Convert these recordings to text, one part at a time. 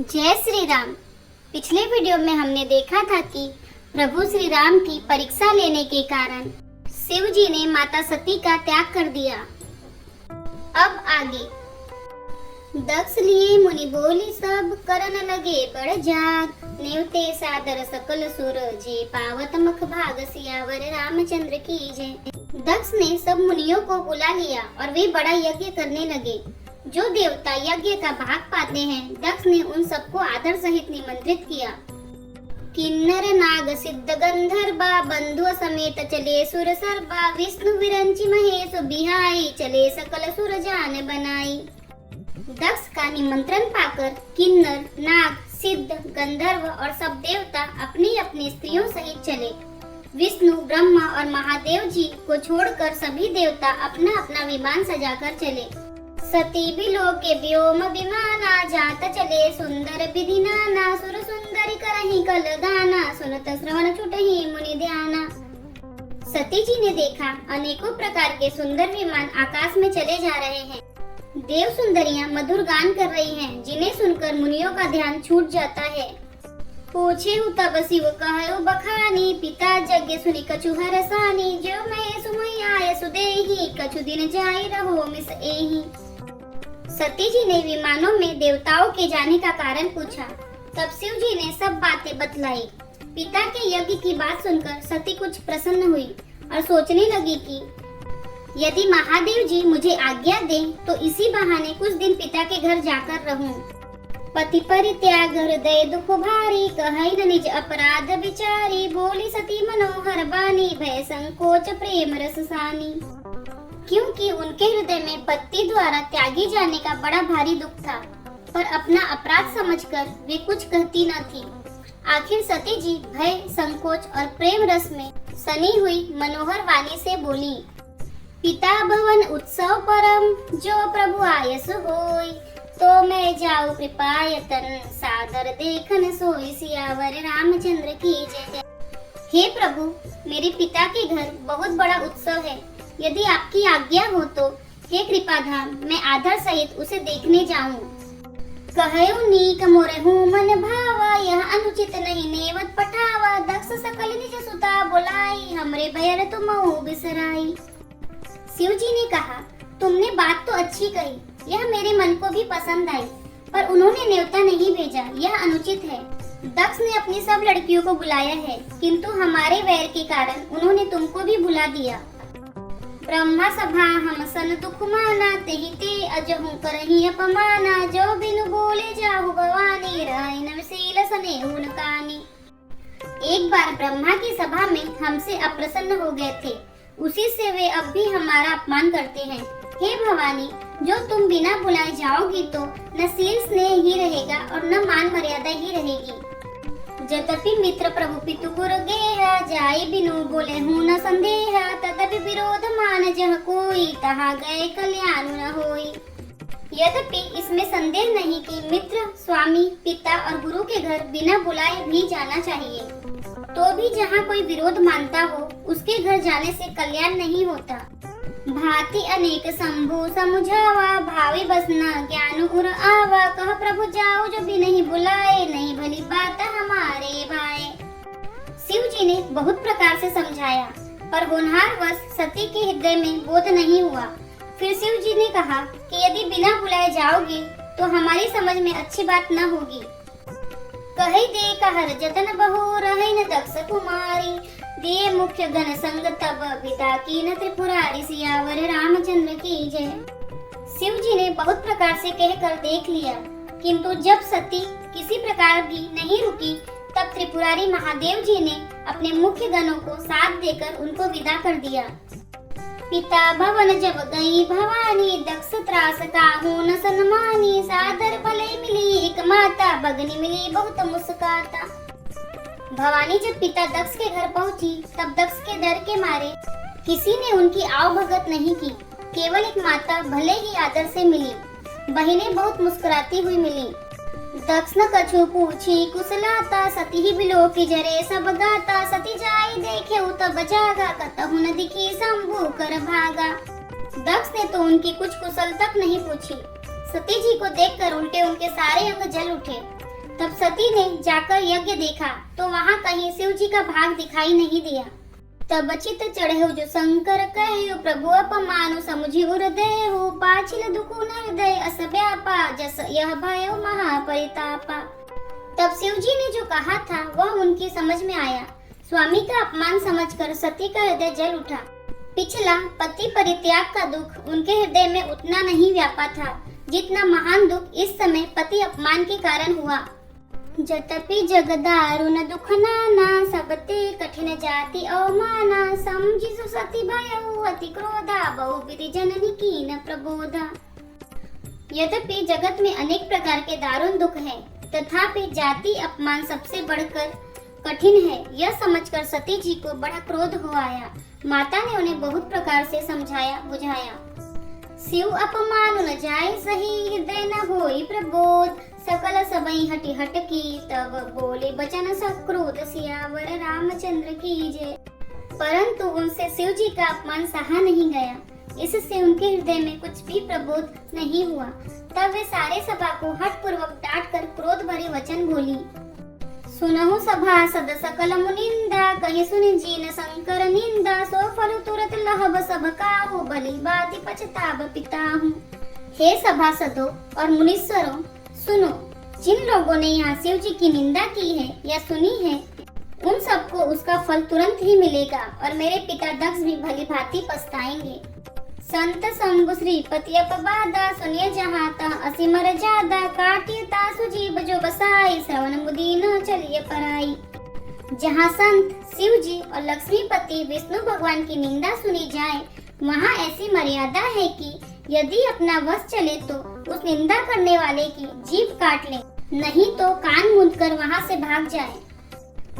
जय श्री राम। पिछले वीडियो में हमने देखा था कि प्रभु श्री राम की परीक्षा लेने के कारण शिव जी ने माता सती का त्याग कर दिया। अब आगे। दक्ष लिए मुनि बोली सब करन लगे बड़ जाग, नेवते सादर सकल सुर जे पावत मख भाग सियावर रामचंद्र की जय। दक्ष ने सब मुनियों को बुला लिया और वे बड़ा यज्ञ करने लगे। जो देवता यज्ञ का भाग पाते हैं, दक्ष ने उन सबको आदर सहित निमंत्रित किया। किन्नर नाग सिद्ध गंधर्वा बंधु समेत चले सुर सर्वा, विष्णु विरंची महेश बिहाई चले सकल सुर जान बनाई। दक्ष का निमंत्रण पाकर किन्नर, नाग, सिद्ध, गंधर्व और सब देवता अपनी अपनी स्त्रियों सहित चले। विष्णु, ब्रह्मा और महादेव जी को छोड़कर सभी देवता अपना अपना विमान सजाकर चले। सती बिलो के व्योम विमाना जात चले सुंदर विधि नाना, सुर सुंदरी करही कल गाना, सुनत श्रवण छुटहि मुनि ध्याना। सती जी ने देखा अनेकों प्रकार के सुंदर विमान आकाश में चले जा रहे हैं। देव सुंदरियां मधुर गान कर रही हैं, जिन्हें सुनकर मुनियों का ध्यान छूट जाता है। पूछे तब शिव कहयो बखानी, पिता यज्ञ सुनि कछु हरसानी, जो मैं सुमय आय सुदेही, कछु दिन जाई रहो मिस एही। सती जी ने विमानों में देवताओं के जाने का कारण पूछा। तब शिव जी ने सब बातें बतलाई। पिता के यज्ञ की बात सुनकर सती कुछ प्रसन्न हुई और सोचने लगी कि यदि महादेव जी मुझे आज्ञा दें तो इसी बहाने कुछ दिन पिता के घर जाकर रहूं। पति परित्याग हृदय दुख भारी, कहै न निज अपराध विचारी, बोली सती मनोहर बानी, भय संकोच प्रेम रस सानी। क्योंकि उनके हृदय में पति द्वारा त्यागी जाने का बड़ा भारी दुख था, पर अपना अपराध समझकर वे कुछ कहती न थी। आखिर सती जी भय, संकोच और प्रेम रस में सनी हुई मनोहर वाणी से बोली। पिता भवन उत्सव परम, जो प्रभु आयस होय, तो मैं जाऊं कृपायतन, सादर देखन सोई सियावर रामचंद्र की जय। हे प्रभु, मेरे पिता के घर बहुत बड़ा उत्सव है। यदि आपकी आज्ञा हो तो हे कृपाधाम, मैं आदर सहित उसे देखने जाऊं। कहयो नीक मोरहु मन भावा, यह अनुचित नहीं नेवत पठावा, दक्ष सकल निज सुता बुलाई, हमरे भयर तुमहु बिसराई। शिव जी ने कहा, तुमने बात तो अच्छी कही, यह मेरे मन को भी पसंद आई, पर उन्होंने न्योता नहीं भेजा, यह अनुचित है। दक्ष ने अपनी सब लड़कियों को बुलाया है, किंतु हमारे वैर के कारण उन्होंने तुमको भी बुला दिया। ब्रह्मा सभा हम सन दुख माना, तेहि ते अजहु करहि अपमाना, जो बिनु बोले जाहु भवानी, रहै न विशील सनेहु न कानी। एक बार ब्रह्मा की सभा में हमसे अप्रसन्न हो गए थे, उसी से वे अब भी हमारा अपमान करते हैं। हे भवानी, जो तुम बिना बुलाए जाओगी तो न शील स्नेह ही रहेगा और न मान मर्यादा ही रहेगी। जतपि मित्र प्रभु पितु गुरु गेहा, जाई बिनु बोले हूँ न संदेहा, तदपि विरोध मान जह कोई, तहाँ गए कल्याण न होई। यद्यपि इसमें संदेह नहीं कि मित्र, स्वामी, पिता और गुरु के घर बिना बुलाए भी जाना चाहिए, तो भी जहाँ कोई विरोध मानता हो उसके घर जाने से कल्याण नहीं होता। भांति अनेक शंभु समुझावा, भावी बस न ज्ञान उर आवा, कह प्रभु जाओ जो भी नहीं बुलाए, नहीं भली बात हमारे भाई। शिव जी ने बहुत प्रकार से समझाया, पर होनहार वश सती के हृदय में बोध नहीं हुआ। फिर शिव जी ने कहा कि यदि बिना बुलाए जाओगे तो हमारी समझ में अच्छी बात न होगी। कहि दे कहर जतन बहु, रहै न दक्ष कुमारी, दिए मुख्य गण संग तब, विदा की न त्रिपुरारी, सियावर रामचंद्र की जय। शिव जी ने बहुत प्रकार से कहकर देख लिया, किंतु जब सती किसी प्रकार भी नहीं रुकी, तब त्रिपुरारी महादेव जी ने अपने मुख्य गणों को साथ देकर उनको विदा कर दिया। पिता भवन जब गई भवानी, दक्ष त्रास काहू न सन्मानी, सादर भले मिली एक माता, बगनी मिली बहुत मुस्काता। भवानी जब पिता दक्ष के घर पहुंची, तब दक्ष के डर के मारे किसी ने उनकी आव भगत नहीं की। केवल एक माता भले ही आदर से मिली, बहिनें बहुत मुस्कुराती हुई मिली। दक्ष न कछु पूछी कुशलाता, सती ही बिलो की जरे सब गाता, सती जाई देखे तब जागा, कतहु न दिखी शंभु कर भागा। दक्ष ने तो उनकी कुछ कुशल तक नहीं पूछी। सती जी को देखकर उल्टे उनके सारे अंग जल उठे। तब सती ने जाकर यज्ञ देखा तो वहाँ कहीं शिव जी का भाग दिखाई नहीं दिया। तब चित चढ़े जो शंकर कहे प्रभु अपमानु समुझि हृदय हो पाछिल दुखु न हृदय अस व्यापा जस यह भय महापरितापा। तब शिव जी ने जो कहा था वह उनकी समझ में आया। स्वामी का अपमान समझकर सती का हृदय जल उठा। पिछला पति परित्याग का दुख उनके हृदय में उतना नहीं व्यापा था जितना महान दुख इस समय पति अपमान के कारण हुआ। जतपि जग दारुण दुख नाना सबते कठिन जाति अवमाना समझिसु सती भयउ अति क्रोधा बहुविधि जननी कीन प्रबोधा। यद्यपि जगत में अनेक प्रकार के दारुण दुख हैं, तथापि जाति अपमान सबसे बढ़कर कठिन है, यह समझकर सती जी को बड़ा क्रोध हो आया। माता ने उन्हें बहुत प्रकार से समझाया बुझाया। शिव अपमान न जाए सही हृदय न होई प्रबोध सकल सबई हटि हट की तब बोले बचन सक्रोध सियावर रामचंद्र की जय। परंतु उनसे शिव जी का अपमान सहा नहीं गया, इससे उनके हृदय में कुछ भी प्रबोध नहीं हुआ। तब वे सारे सभा को हठ पूर्वक डांट कर क्रोध भरे वचन बोली। सुनहु सभा सद सकल मुनिंदा कहि सुनि जीन शंकर निंदा सो फल तुरत लहब सब काहू भली बाति पछताब पिताहू। हे सभासदों और मुनीश्वरों, सुनो, जिन लोगों ने यहाँ शिव जी की निंदा की है या सुनी है उन सबको उसका फल तुरंत ही मिलेगा और मेरे पिता दक्ष भी भली भांति पछताएंगे। संत शंभु श्रीपति अपबादा सुनिए जहाँ तह असीमर जादा काटिय तासु जीव जो बसाई श्रवण मुदी न चलिए पराई। जहाँ संत शिव जी और लक्ष्मीपति विष्णु भगवान की निंदा सुनी जाए वहाँ ऐसी मर्यादा है कि यदि अपना वश चले तो उस निंदा करने वाले की जीभ काट ले, नहीं तो कान मूंद कर वहाँ से भाग जाए।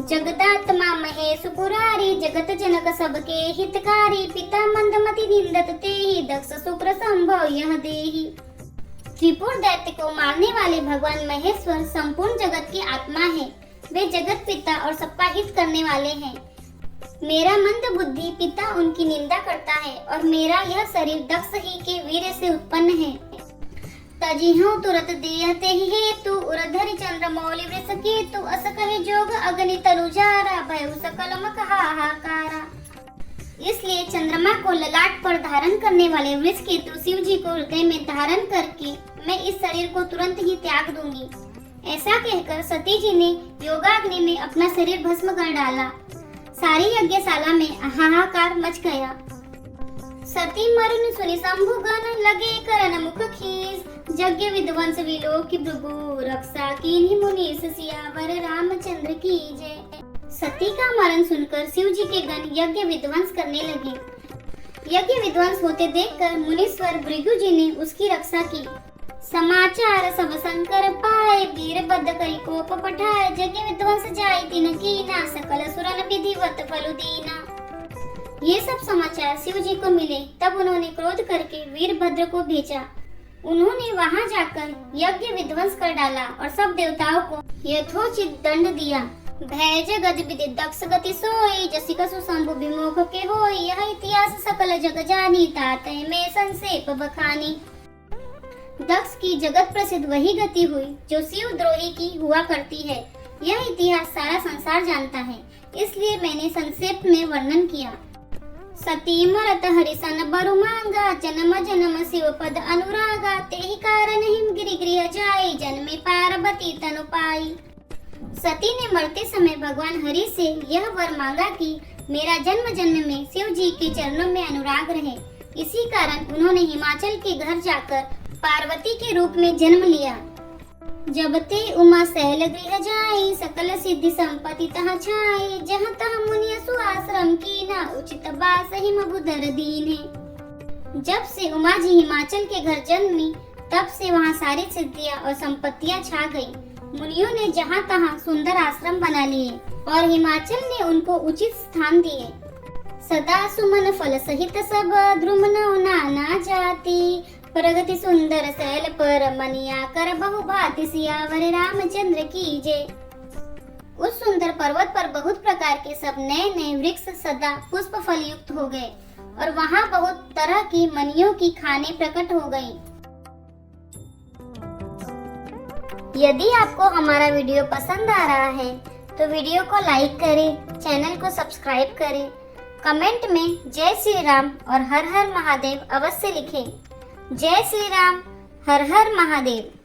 जगदात्मा महेश पुरारी जगत जनक सबके हितकारी पिता मंदमति निंदत तेहि दक्ष शुक्र संभव यह देहि। त्रिपुर दैत्य को मारने वाले भगवान महेश्वर संपूर्ण जगत की आत्मा है। वे जगत पिता और सबका हित करने वाले हैं। मेरा मंद बुद्धि पिता उनकी निंदा करता है और मेरा यह शरीर दक्ष ही के वीर से उत्पन्न है। तजिहु तुरत देहते ही हेतु उरधरि चंद्र मौलि वृष केतु अस कहे जोग अग्नि तनुजारा भयउ सकल मक हाहाकारा। इसलिए चंद्रमा को ललाट पर धारण करने वाले वृष केतु शिव जी को हृदय में धारण करके मैं इस शरीर को तुरंत ही त्याग दूंगी। ऐसा कहकर सती जी ने योगाग्नि में अपना शरीर भस्म कर डाला। सारी यज्ञशाला में हाहाकार मच गया। सती मरण सुनि शंभु गण लगे करन मुख खीस यज्ञ विध्वंस विलोक भृगु रक्षा कीन्हि मुनीस सियावर रामचंद्र की जय। सती का मरण सुनकर शिव जी के गण यज्ञ विध्वंस करने लगे। यज्ञ विध्वंस होते देखकर मुनीश्वर भृगु जी ने उसकी रक्षा की। समाचार सब शंकर पाए वीर बद्ध करी कोप पठाए यज्ञ विध्वंस जाय तिन कीना सकल सुरन विधिवत फलु दीना। ये सब समाचार शिव जी को मिले तब उन्होंने क्रोध करके वीरभद्र को भेजा। उन्होंने वहां जाकर यज्ञ विध्वंस कर डाला और सब देवताओं को यथोचित दंड दिया। भय जगद विदि दक्ष गति सोई जसिका सुशंभु विमुख के होई यह इतिहास सकल जग जानी तातय में संक्षेप बखानी। दक्ष की जगत प्रसिद्ध वही गति हुई जो शिव द्रोही की हुआ करती है। यह इतिहास सारा संसार जानता है, इसलिए मैंने संक्षेप में वर्णन किया। सती मरत हरिसन बरु मांगा जन्म जन्म शिव पद अनुरागा तेहि कारण हिम गिरि गृह जाई जन्मे पार्वती तनु पाई। सती ने मरते समय भगवान हरि से यह वर मांगा कि मेरा जन्म जन्म में शिव जी के चरणों में अनुराग रहे। इसी कारण उन्होंने हिमाचल के घर जाकर पार्वती के रूप में जन्म लिया। जब ते उमा शैल गृह जाई सकल सिद्धि संपत्ति तह छाई जहाँ तह मुनि सुआश्रम की ना उचित बास हिम बुधर दीने। जब से उमा जी हिमाचल के घर जन्मी तब से वहाँ सारी सिद्धियाँ और संपत्तियाँ छा गई। मुनियों ने जहाँ तहाँ सुंदर आश्रम बना लिए और हिमाचल ने उनको उचित स्थान दिए। सदा सुमन फल सहित सब ध्रुम नाना जाति प्रगति सुंदर शैल पर मनिया कर बहु भांति सियावर रामचंद्र की जय। उस सुंदर पर्वत पर बहुत प्रकार के सब नए नए वृक्ष सदा पुष्प फल युक्त हो गए और वहाँ बहुत तरह की मनियों की खाने प्रकट हो गई। यदि आपको हमारा वीडियो पसंद आ रहा है तो वीडियो को लाइक करें, चैनल को सब्सक्राइब करें, कमेंट में जय श्री राम और हर हर महादेव अवश्य लिखें। जय श्री राम, हर हर महादेव।